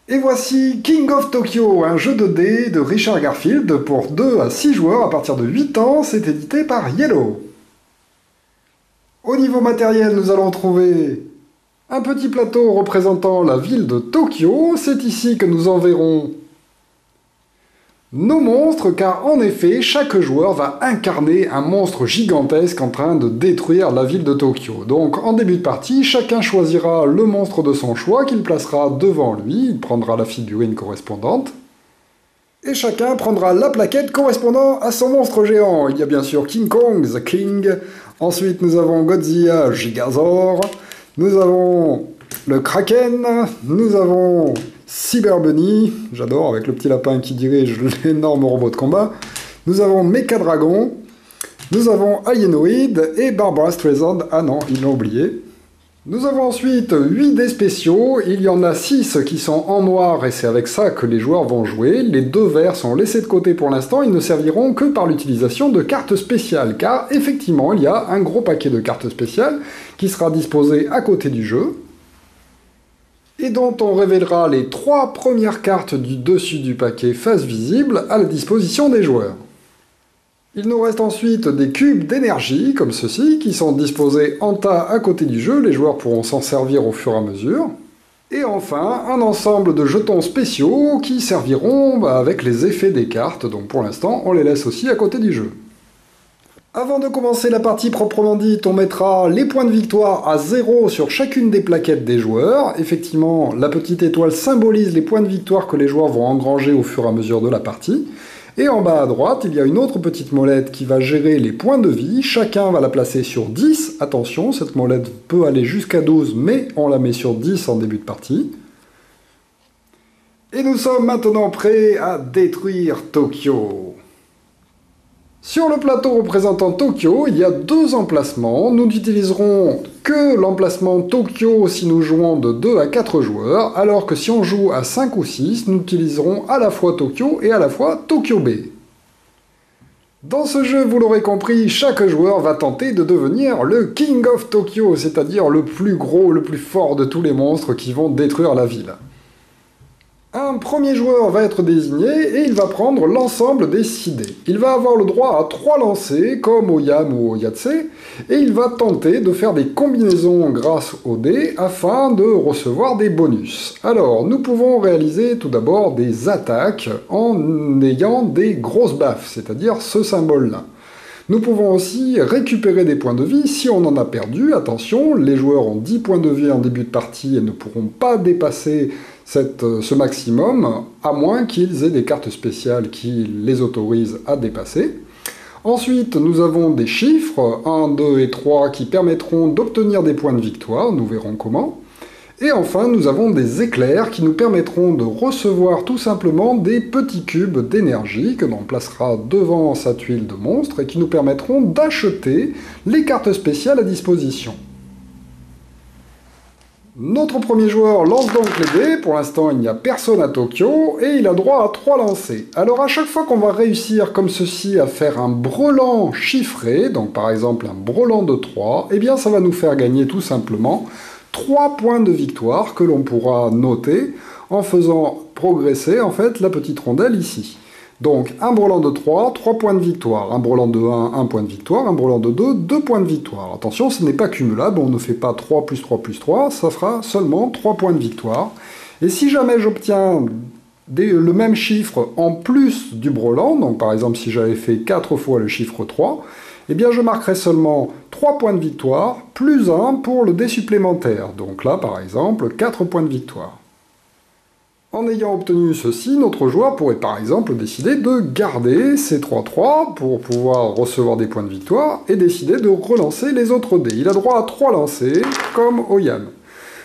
Et voici King of Tokyo, un jeu de dés de Richard Garfield pour 2 à 6 joueurs à partir de 8 ans, c'est édité par Yellow. Au niveau matériel, nous allons trouver un petit plateau représentant la ville de Tokyo, c'est ici que nous enverrons nos monstres, car en effet, chaque joueur va incarner un monstre gigantesque en train de détruire la ville de Tokyo. Donc en début de partie, chacun choisira le monstre de son choix qu'il placera devant lui, il prendra la figurine correspondante, et chacun prendra la plaquette correspondant à son monstre géant. Il y a bien sûr King Kong, The King, ensuite nous avons Godzilla, Gigazor, nous avons le Kraken, nous avons Cyber Bunny, j'adore, avec le petit lapin qui dirige l'énorme robot de combat. Nous avons Mecha Dragon, nous avons Alienoid et Barbara Streisand. Ah non, ils l'ont oublié. Nous avons ensuite 8 dés spéciaux, il y en a 6 qui sont en noir et c'est avec ça que les joueurs vont jouer. Les 2 verts sont laissés de côté pour l'instant, ils ne serviront que par l'utilisation de cartes spéciales, car effectivement il y a un gros paquet de cartes spéciales qui sera disposé à côté du jeu, et dont on révélera les 3 premières cartes du dessus du paquet face visible à la disposition des joueurs. Il nous reste ensuite des cubes d'énergie, comme ceci, qui sont disposés en tas à côté du jeu, les joueurs pourront s'en servir au fur et à mesure. Et enfin, un ensemble de jetons spéciaux qui serviront avec les effets des cartes, donc pour l'instant on les laisse aussi à côté du jeu. Avant de commencer la partie proprement dite, on mettra les points de victoire à 0 sur chacune des plaquettes des joueurs. Effectivement, la petite étoile symbolise les points de victoire que les joueurs vont engranger au fur et à mesure de la partie. Et en bas à droite, il y a une autre petite molette qui va gérer les points de vie. Chacun va la placer sur 10. Attention, cette molette peut aller jusqu'à 12, mais on la met sur 10 en début de partie. Et nous sommes maintenant prêts à détruire Tokyo. Sur le plateau représentant Tokyo, il y a 2 emplacements. Nous n'utiliserons que l'emplacement Tokyo si nous jouons de 2 à 4 joueurs, alors que si on joue à 5 ou 6, nous utiliserons à la fois Tokyo et à la fois Tokyo Bay. Dans ce jeu, vous l'aurez compris, chaque joueur va tenter de devenir le King of Tokyo, c'est-à-dire le plus gros, le plus fort de tous les monstres qui vont détruire la ville. Un premier joueur va être désigné et il va prendre l'ensemble des 6 dés. Il va avoir le droit à 3 lancers, comme au Yam ou au Yahtzee, et il va tenter de faire des combinaisons grâce aux dés afin de recevoir des bonus. Alors, nous pouvons réaliser tout d'abord des attaques en ayant des grosses baffes, c'est-à-dire ce symbole-là. Nous pouvons aussi récupérer des points de vie si on en a perdu. Attention, les joueurs ont 10 points de vie en début de partie et ne pourront pas dépasser ce maximum, à moins qu'ils aient des cartes spéciales qui les autorisent à dépasser. Ensuite, nous avons des chiffres, 1, 2 et 3, qui permettront d'obtenir des points de victoire, nous verrons comment. Et enfin, nous avons des éclairs qui nous permettront de recevoir tout simplement des petits cubes d'énergie que l'on placera devant sa tuile de monstre et qui nous permettront d'acheter les cartes spéciales à disposition. Notre premier joueur lance donc les dés, pour l'instant il n'y a personne à Tokyo, et il a droit à 3 lancers. Alors à chaque fois qu'on va réussir comme ceci à faire un brelan chiffré, donc par exemple un brelan de 3, eh bien ça va nous faire gagner tout simplement 3 points de victoire que l'on pourra noter en faisant progresser en fait la petite rondelle ici. Donc un brelan de 3, 3 points de victoire, un brelan de 1, 1 point de victoire, un brelan de 2, 2 points de victoire. Attention, ce n'est pas cumulable, on ne fait pas 3 plus 3 plus 3, ça fera seulement 3 points de victoire. Et si jamais j'obtiens le même chiffre en plus du brelan, donc par exemple si j'avais fait 4 fois le chiffre 3, eh bien je marquerai seulement 3 points de victoire, plus 1 pour le dé supplémentaire. Donc là, par exemple, 4 points de victoire. En ayant obtenu ceci, notre joueur pourrait par exemple décider de garder ces 3-3 pour pouvoir recevoir des points de victoire et décider de relancer les autres dés. Il a droit à 3 lancers, comme au Yam.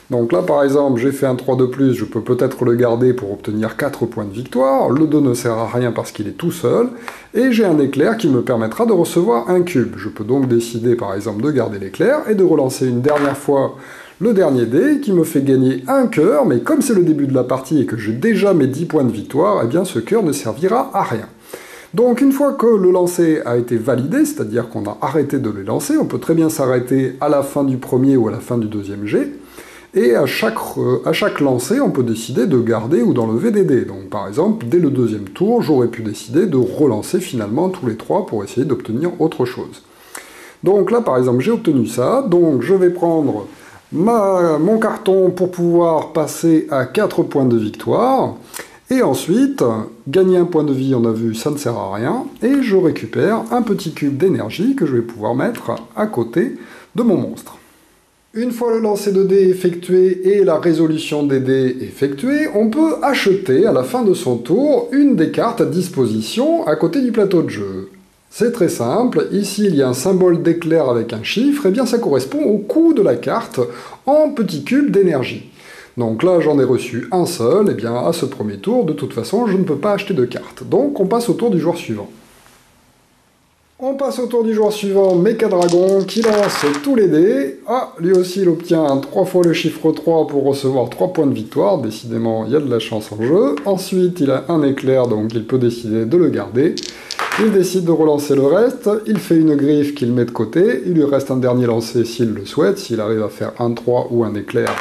Donc là par exemple, j'ai fait un 3 de plus, je peux peut-être le garder pour obtenir 4 points de victoire, le 2 ne sert à rien parce qu'il est tout seul, et j'ai un éclair qui me permettra de recevoir un cube. Je peux donc décider par exemple de garder l'éclair et de relancer une dernière fois le dernier dé qui me fait gagner un cœur, mais comme c'est le début de la partie et que j'ai déjà mes 10 points de victoire, eh bien ce cœur ne servira à rien. Donc une fois que le lancer a été validé, c'est-à-dire qu'on a arrêté de les lancer, on peut très bien s'arrêter à la fin du premier ou à la fin du deuxième jet, Et à chaque lancer, on peut décider de garder ou d'enlever des dés. Donc par exemple, dès le deuxième tour, j'aurais pu décider de relancer finalement tous les trois pour essayer d'obtenir autre chose. Donc là, par exemple, j'ai obtenu ça, donc je vais prendre mon carton pour pouvoir passer à 4 points de victoire, et ensuite, gagner un point de vie, on a vu, ça ne sert à rien, et je récupère un petit cube d'énergie que je vais pouvoir mettre à côté de mon monstre. Une fois le lancer de dés effectué et la résolution des dés effectuée, on peut acheter à la fin de son tour une des cartes à disposition à côté du plateau de jeu. C'est très simple, ici il y a un symbole d'éclair avec un chiffre, et bien ça correspond au coût de la carte en petits cubes d'énergie. Donc là j'en ai reçu un seul, et bien à ce premier tour, de toute façon je ne peux pas acheter de carte. Donc on passe au tour du joueur suivant. On passe au tour du joueur suivant, Mecha-Dragon, qui lance tous les dés. Ah, lui aussi il obtient 3 fois le chiffre 3 pour recevoir 3 points de victoire, décidément il y a de la chance en jeu. Ensuite il a un éclair, donc il peut décider de le garder. Il décide de relancer le reste, il fait une griffe qu'il met de côté, il lui reste un dernier lancer s'il le souhaite, s'il arrive à faire un 3 ou un éclair,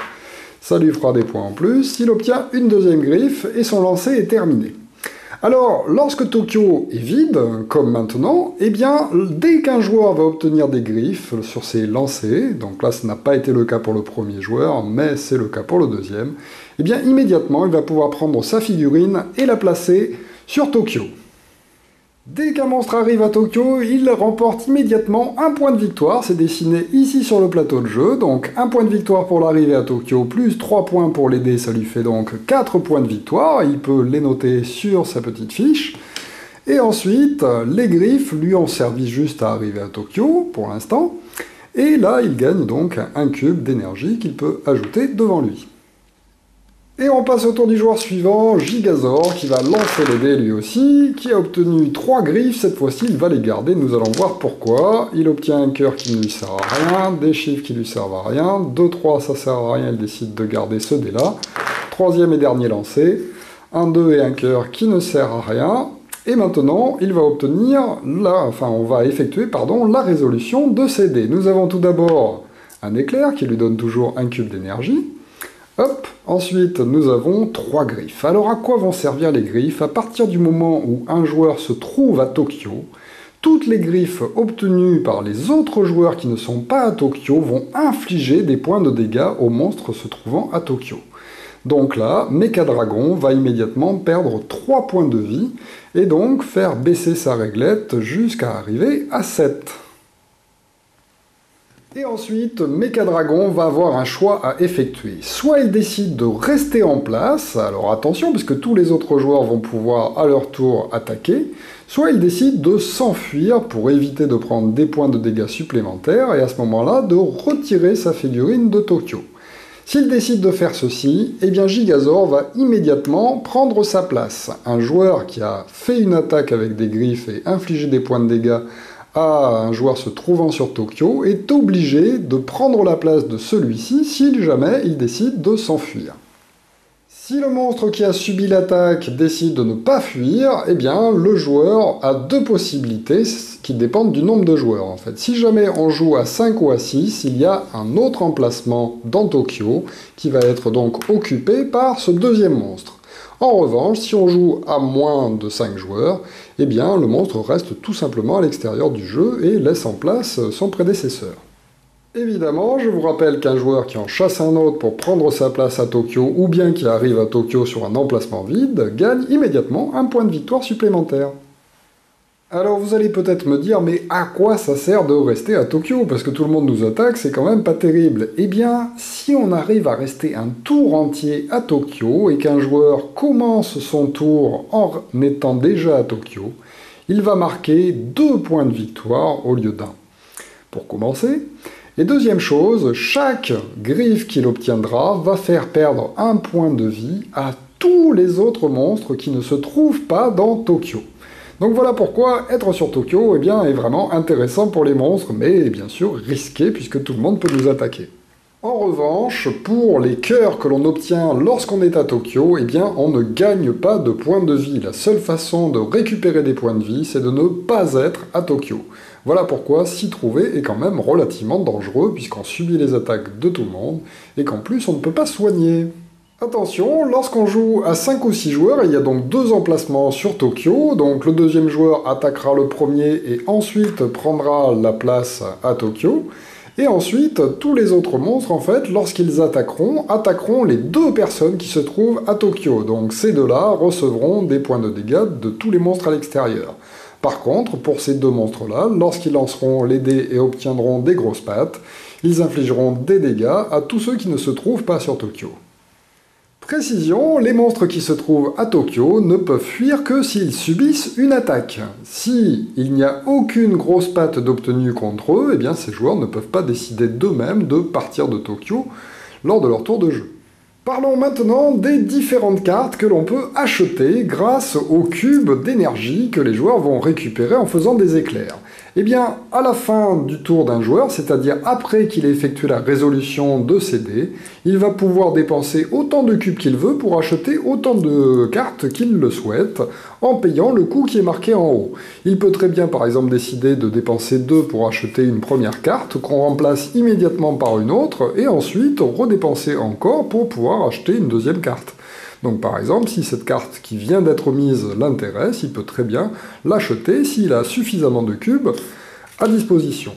ça lui fera des points en plus. Il obtient une deuxième griffe et son lancer est terminé. Alors, lorsque Tokyo est vide, comme maintenant, eh bien, dès qu'un joueur va obtenir des griffes sur ses lancers, donc là, ça n'a pas été le cas pour le premier joueur, mais c'est le cas pour le deuxième, eh bien, immédiatement, il va pouvoir prendre sa figurine et la placer sur Tokyo. Dès qu'un monstre arrive à Tokyo, il remporte immédiatement un point de victoire, c'est dessiné ici sur le plateau de jeu, donc un point de victoire pour l'arrivée à Tokyo, plus 3 points pour les dés, ça lui fait donc 4 points de victoire, il peut les noter sur sa petite fiche, et ensuite, les griffes lui ont servi juste à arriver à Tokyo, pour l'instant, et là il gagne donc un cube d'énergie qu'il peut ajouter devant lui. Et on passe au tour du joueur suivant, Gigazor, qui va lancer les dés lui aussi, qui a obtenu 3 griffes, cette fois-ci il va les garder, nous allons voir pourquoi. Il obtient un cœur qui ne lui sert à rien, des chiffres qui lui servent à rien, 2, 3 ça sert à rien, il décide de garder ce dé-là. Troisième et dernier lancé, un 2 et un cœur qui ne sert à rien, et maintenant il va obtenir, on va effectuer la résolution de ces dés. Nous avons tout d'abord un éclair qui lui donne toujours un cube d'énergie. Hop, ensuite nous avons 3 griffes. Alors à quoi vont servir les griffes? À partir du moment où un joueur se trouve à Tokyo, toutes les griffes obtenues par les autres joueurs qui ne sont pas à Tokyo vont infliger des points de dégâts aux monstres se trouvant à Tokyo. Donc là, Mecha-Dragon va immédiatement perdre 3 points de vie, et donc faire baisser sa réglette jusqu'à arriver à 7. Et ensuite, Mecha-Dragon va avoir un choix à effectuer. Soit il décide de rester en place, alors attention, puisque tous les autres joueurs vont pouvoir à leur tour attaquer, soit il décide de s'enfuir pour éviter de prendre des points de dégâts supplémentaires, et à ce moment-là, de retirer sa figurine de Tokyo. S'il décide de faire ceci, eh bien Gigazor va immédiatement prendre sa place. Un joueur qui a fait une attaque avec des griffes et infligé des points de dégâts à un joueur se trouvant sur Tokyo est obligé de prendre la place de celui-ci si jamais il décide de s'enfuir. Si le monstre qui a subi l'attaque décide de ne pas fuir, eh bien le joueur a 2 possibilités qui dépendent du nombre de joueurs en fait. Si jamais on joue à 5 ou à 6, il y a un autre emplacement dans Tokyo qui va être donc occupé par ce deuxième monstre. En revanche, si on joue à moins de 5 joueurs, eh bien le monstre reste tout simplement à l'extérieur du jeu et laisse en place son prédécesseur. Évidemment, je vous rappelle qu'un joueur qui en chasse un autre pour prendre sa place à Tokyo, ou bien qui arrive à Tokyo sur un emplacement vide, gagne immédiatement un point de victoire supplémentaire. Alors vous allez peut-être me dire, mais à quoi ça sert de rester à Tokyo? Parce que tout le monde nous attaque, c'est quand même pas terrible. Eh bien, si on arrive à rester un tour entier à Tokyo, et qu'un joueur commence son tour en étant déjà à Tokyo, il va marquer 2 points de victoire au lieu d'un. Pour commencer. Et deuxième chose, chaque griffe qu'il obtiendra va faire perdre un point de vie à tous les autres monstres qui ne se trouvent pas dans Tokyo. Donc voilà pourquoi être sur Tokyo est vraiment intéressant pour les monstres, mais bien sûr risqué puisque tout le monde peut nous attaquer. En revanche, pour les cœurs que l'on obtient lorsqu'on est à Tokyo, eh bien, on ne gagne pas de points de vie. La seule façon de récupérer des points de vie, c'est de ne pas être à Tokyo. Voilà pourquoi s'y trouver est quand même relativement dangereux, puisqu'on subit les attaques de tout le monde, et qu'en plus on ne peut pas soigner. Attention, lorsqu'on joue à 5 ou 6 joueurs, il y a donc 2 emplacements sur Tokyo, donc le deuxième joueur attaquera le premier et ensuite prendra la place à Tokyo. Et ensuite, tous les autres monstres, en fait, lorsqu'ils attaqueront les 2 personnes qui se trouvent à Tokyo. Donc ces 2-là recevront des points de dégâts de tous les monstres à l'extérieur. Par contre, pour ces 2 monstres-là, lorsqu'ils lanceront les dés et obtiendront des grosses pattes, ils infligeront des dégâts à tous ceux qui ne se trouvent pas sur Tokyo. Précision, les monstres qui se trouvent à Tokyo ne peuvent fuir que s'ils subissent une attaque. Si il n'y a aucune grosse patte d'obtenue contre eux, eh bien ces joueurs ne peuvent pas décider d'eux-mêmes de partir de Tokyo lors de leur tour de jeu. Parlons maintenant des différentes cartes que l'on peut acheter grâce aux cubes d'énergie que les joueurs vont récupérer en faisant des éclairs. Eh bien, à la fin du tour d'un joueur, c'est-à-dire après qu'il ait effectué la résolution de ses dés, il va pouvoir dépenser autant de cubes qu'il veut pour acheter autant de cartes qu'il le souhaite, en payant le coût qui est marqué en haut. Il peut très bien par exemple décider de dépenser 2 pour acheter une première carte, qu'on remplace immédiatement par une autre, et ensuite redépenser encore pour pouvoir acheter une deuxième carte. Donc par exemple, si cette carte qui vient d'être mise l'intéresse, il peut très bien l'acheter s'il a suffisamment de cubes à disposition.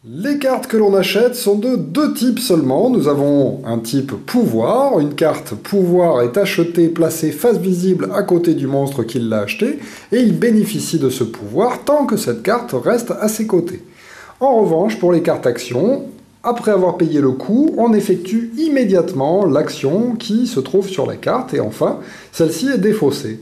Les cartes que l'on achète sont de 2 types seulement. Nous avons un type pouvoir. Une carte pouvoir est achetée, placée face visible à côté du monstre qui l'a acheté, et il bénéficie de ce pouvoir tant que cette carte reste à ses côtés. En revanche, pour les cartes actions, après avoir payé le coût, on effectue immédiatement l'action qui se trouve sur la carte, et enfin, celle-ci est défaussée.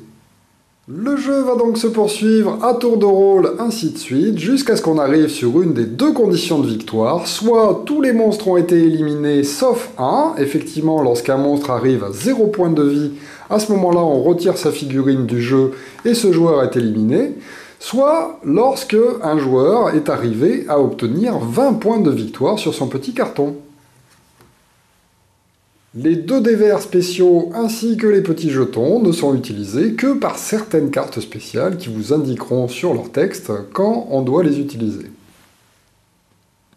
Le jeu va donc se poursuivre à tour de rôle, ainsi de suite, jusqu'à ce qu'on arrive sur une des 2 conditions de victoire, soit tous les monstres ont été éliminés sauf un, effectivement lorsqu'un monstre arrive à 0 point de vie, à ce moment-là on retire sa figurine du jeu et ce joueur est éliminé, soit lorsque un joueur est arrivé à obtenir 20 points de victoire sur son petit carton. Les 2 dés verts spéciaux ainsi que les petits jetons ne sont utilisés que par certaines cartes spéciales qui vous indiqueront sur leur texte quand on doit les utiliser.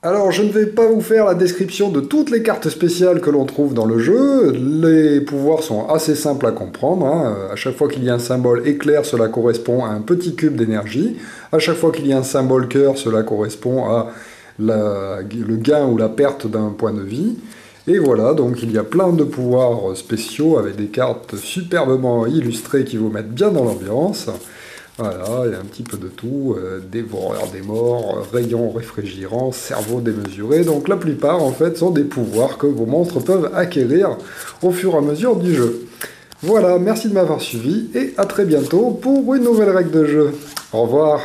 Alors je ne vais pas vous faire la description de toutes les cartes spéciales que l'on trouve dans le jeu, les pouvoirs sont assez simples à comprendre, hein. À chaque fois qu'il y a un symbole éclair, cela correspond à un petit cube d'énergie, à chaque fois qu'il y a un symbole cœur, cela correspond à le gain ou la perte d'un point de vie, et voilà, donc il y a plein de pouvoirs spéciaux avec des cartes superbement illustrées qui vous mettent bien dans l'ambiance. Voilà, il y a un petit peu de tout, dévoreur des morts, rayon réfrigérant, cerveau démesuré, donc la plupart en fait sont des pouvoirs que vos monstres peuvent acquérir au fur et à mesure du jeu. Voilà, merci de m'avoir suivi et à très bientôt pour une nouvelle règle de jeu. Au revoir.